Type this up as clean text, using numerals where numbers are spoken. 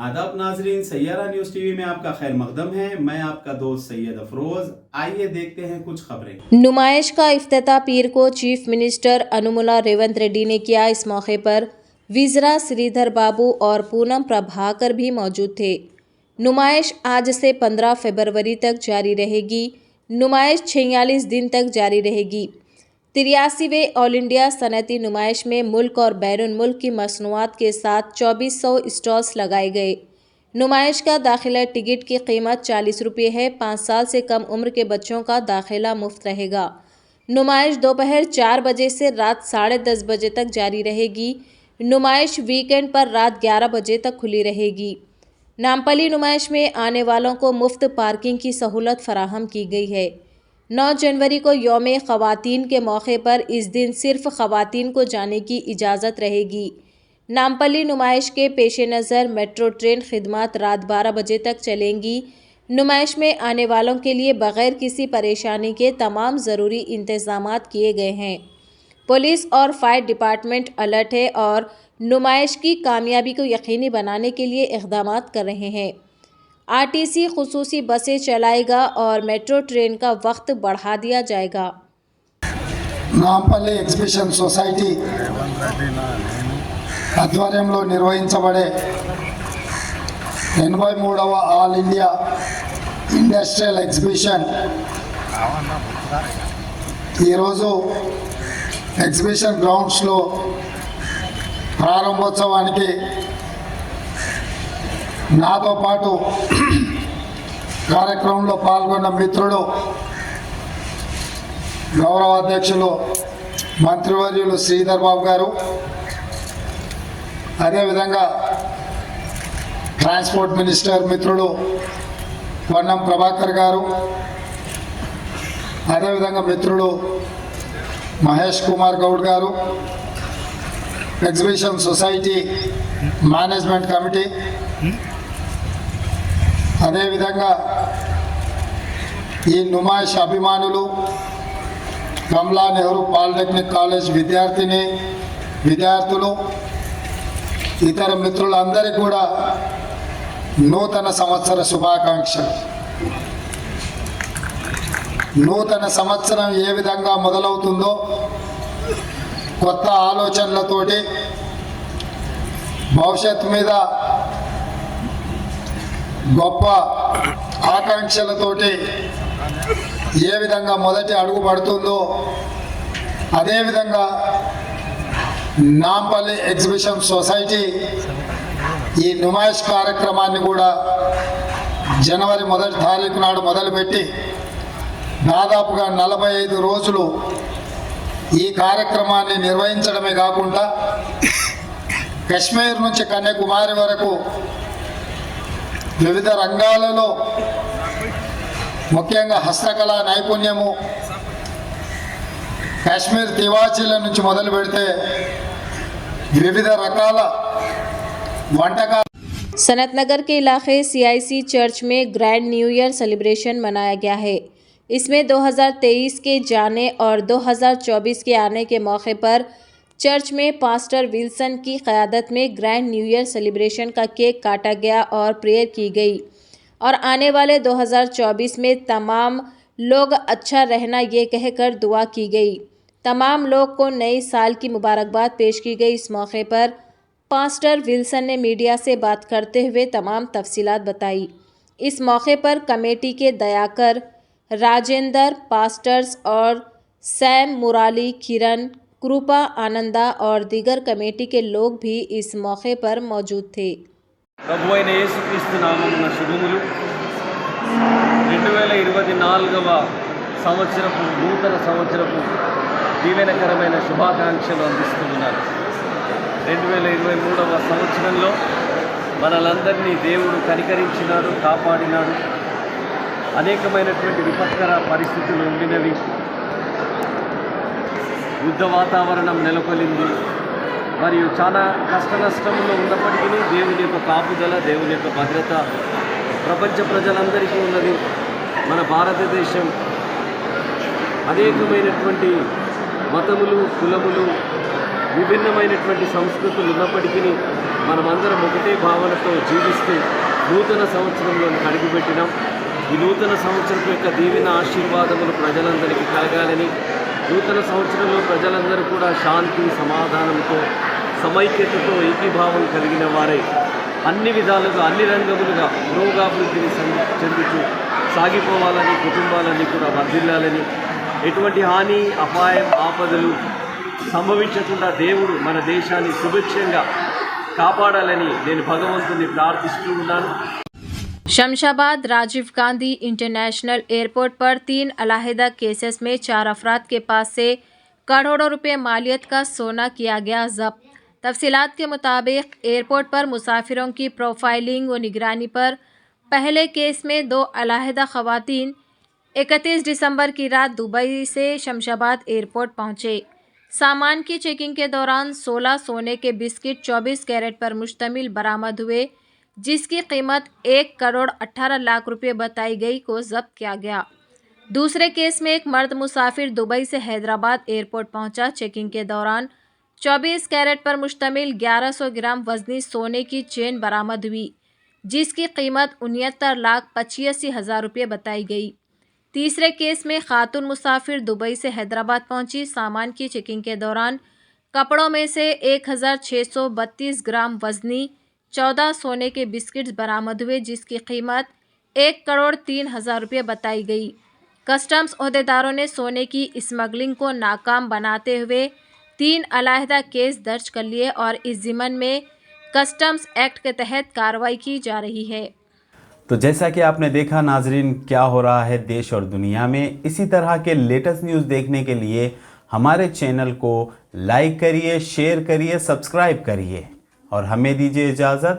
आदाब नाजरीन, Saiyaara news TV में आपका खैर मकदम है। मैं आपका दोस्त सैयद अफरोज। आइए देखते हैं कुछ खबरें। नुमाइश का इफ्तिताह पीर को चीफ मिनिस्टर अनुमुला रेवंत रेड्डी ने किया। इस मौके पर विज़रा श्रीधर बाबू और पूनम प्रभाकर भी मौजूद थे। नुमाइश आज से 15 फरवरी तक जारी रहेगी। नुमाइश 46 दिन तक जारी रहेगी। 83वें ऑल इंडिया सनअती नुमाइश में मुल्क और बैरून मुल्क की मसनूआत के साथ 2400 स्टॉल्स लगाए गए। नुमाइश का दाखिला टिकट की कीमत 40 रुपये है। 5 साल से कम उम्र के बच्चों का दाखिला मुफ्त रहेगा। नुमाइश दोपहर 4 बजे से रात 10:30 बजे तक जारी रहेगी। नुमाइश वीकेंड पर रात 11 बजे तक खुली रहेगी। नामपली नुमाइश में आने वालों को मुफ्त पार्किंग की सहूलत फराहम की गई है। 9 जनवरी को यौम ख़वातीन के मौके पर इस दिन सिर्फ ख़वातीन को जाने की इजाज़त रहेगी। नामपली नुमाइश के पेश नज़र मेट्रो ट्रेन खिदमत रात 12 बजे तक चलेंगी। नुमाइश में आने वालों के लिए बग़ैर किसी परेशानी के तमाम ज़रूरी इंतज़ामात किए गए हैं। पुलिस और फायर डिपार्टमेंट अलर्ट है और नुमाइश की कामयाबी को यकीनी बनाने के लिए इक़दामात कर रहे हैं। आरटीसी खुसूसी बसें चलाएगा और मेट्रो ट्रेन का वक्त बढ़ा दिया जाएगा। నాంపల్లి ఎగ్జిబిషన్ సొసైటీ ఆధ్వర్యంలో నిర్వహించబడే 83వ ఆల్ ఇండియా ఇండస్ట్రియల్ ఎగ్జిబిషన్ ఈరోజు ఎగ్జిబిషన్ గ్రౌండ్స్లో ప్రారంభోత్సవానికి నాతో పాటు కార్యక్రమంలో పాల్గొన్న మిత్రులు గౌరవ అధ్యక్షులు మంత్రివర్యులు శ్రీధర్ బాబు గారు, అదేవిధంగా ట్రాన్స్పోర్ట్ మినిస్టర్ మిత్రులు పొన్నం ప్రభాకర్ గారు, అదేవిధంగా మిత్రులు మహేష్ కుమార్ గౌడ్ గారు, ఎగ్జిబిషన్ సొసైటీ మేనేజ్మెంట్ కమిటీ, అదేవిధంగా ఈ నుమాయిష్ అభిమానులు, కమలా నెహ్రూ పాలిటెక్నిక్ కాలేజ్ విద్యార్థులు, ఇతర మిత్రులందరికీ కూడా నూతన సంవత్సర శుభాకాంక్షలు. నూతన సంవత్సరం ఏ విధంగా మొదలవుతుందో కొత్త ఆలోచనలతోటి భవిష్యత్తు మీద గొప్ప ఆకాంక్షలతోటి ఏ విధంగా మొదటి అడుగు పడుతుందో అదేవిధంగా నాంపల్లి ఎగ్జిబిషన్ సొసైటీ ఈ నుమాయిష్ కార్యక్రమాన్ని కూడా జనవరి 1వ తారీఖు నాడు మొదలుపెట్టి దాదాపుగా 45 రోజులు ఈ కార్యక్రమాన్ని నిర్వహించడమే కాకుండా కశ్మీర్ నుంచి కన్యాకుమారి వరకు వివిధ రంగాలలో ముఖ్యంగా హస్తకళా నైపుణ్యము, కాశ్మీర్ తివాచీల నుంచి మొదలు పెడితే వివిధ రకాల వంటకాలు। सनत नगर के इलाके CIC चर्च में ग्रैंड न्यू ईयर सेलिब्रेशन मनाया गया है। इसमें 2023 के जाने और 2024 के आने के मौके पर चर्च में पास्टर विल्सन की क़यादत में ग्रैंड न्यू ईयर सेलिब्रेशन का केक काटा गया और प्रेयर की गई और आने वाले 2024 में तमाम लोग अच्छा रहना ये कहकर दुआ की गई। तमाम लोग को नए साल की मुबारकबाद पेश की गई। इस मौके पर पास्टर विल्सन ने मीडिया से बात करते हुए तमाम तफसीलात बताई। इस मौके पर कमेटी के दयाकर, राजेंद्र, पास्टर्स और सैम, मुराली, किरण, कृपा, आनंदा और दीगर कमेटी के लोग भी इस मौके पर मौजूद थे। ప్రభు అయిన యేసుక్రీస్తు నామమున శుభములు। 2024వ సంవత్సరపు నూతన సంవత్సరపు దీవెనకరమైన శుభాకాంక్షలు అందిస్తున్నారు। 2023వ సంవత్సరంలో మనలందరినీ దేవుడు కనికరించినాడు, కాపాడినాడు। అనేకమైనటువంటి విపత్కర పరిస్థితులు ఉండినవి, యుద్ధ వాతావరణం నెలకొలింది, మరియు చాలా కష్ట నష్టంలో ఉన్నప్పటికీ దేవుని యొక్క కాపుదల, దేవుని యొక్క భద్రత ప్రపంచ ప్రజలందరికీ ఉన్నది। మన భారతదేశం అనేకమైనటువంటి మతములు, కులములు విభిన్నమైనటువంటి సంస్కృతులు ఉన్నప్పటికీ మనమందరం ఒకటే భావనతో జీవిస్తూ నూతన సంవత్సరంలో అడుగుపెట్టినాం. ఈ నూతన సంవత్సరం యొక్క దీవెన ఆశీర్వాదములు ప్రజలందరికీ కలగాలని, నూతన సంవత్సరంలో ప్రజలందరూ కూడా శాంతి సమాధానంతో సమైక్యతతో ఏకీభావం కలిగిన వారై అన్ని విధాలుగా అన్ని రంగములుగా పురోగాభివృద్ధిని చెందుతూ సాగిపోవాలని, కుటుంబాలన్నీ కూడా వర్ధిల్లాలని, ఎటువంటి హాని అపాయం ఆపదలు సంభవించకుండా దేవుడు మన దేశాన్ని సుభిక్షంగా కాపాడాలని నేను భగవంతుని ప్రార్థిస్తూ ఉన్నాను. शमशाबाद राजीव गांधी इंटरनेशनल एयरपोर्ट पर 3 अलहदा केसेस में 4 अफराद के पास से करोड़ों रुपए मालियत का सोना किया गया जब्त। तफसीलात के मुताबिक एयरपोर्ट पर मुसाफिरों की प्रोफाइलिंग व निगरानी पर पहले केस में 2 अलहदा खवातीन 31 दिसंबर की रात दुबई से शमशाबाद एयरपोर्ट पहुंचे। सामान की चेकिंग के दौरान 16 सोने के बिस्किट 24 कैरेट पर मुश्तमिल बरामद हुए, जिसकी कीमत 1 करोड़ 18 लाख रुपए बताई गई को जब्त किया गया। दूसरे केस में एक मर्द मुसाफिर दुबई से हैदराबाद एयरपोर्ट पहुंचा। चेकिंग के दौरान 24 कैरेट पर मुश्तमिल 1100 ग्राम वजनी सोने की चेन बरामद हुई, जिसकी कीमत 69,85,000 रुपये बताई गई। तीसरे केस में खातून मुसाफिर दुबई से हैदराबाद पहुंची। सामान की चेकिंग के दौरान कपड़ों में से 1632 ग्राम वजनी 14 सोने के बिस्किट्स बरामद हुए, जिसकी कीमत 1 करोड़ 3,000 रुपये बताई गई। कस्टम्स अहदेदारों ने सोने की स्मगलिंग को नाकाम बनाते हुए 3 अलहदा केस दर्ज कर लिए और इस ज़िम्मन में कस्टम्स एक्ट के तहत कार्रवाई की जा रही है। तो जैसा कि आपने देखा नाजरीन, क्या हो रहा है देश और दुनिया में। इसी तरह के लेटेस्ट न्यूज़ देखने के लिए हमारे चैनल को लाइक करिए, शेयर करिए, सब्सक्राइब करिए और हमें दीजिए इजाज़त।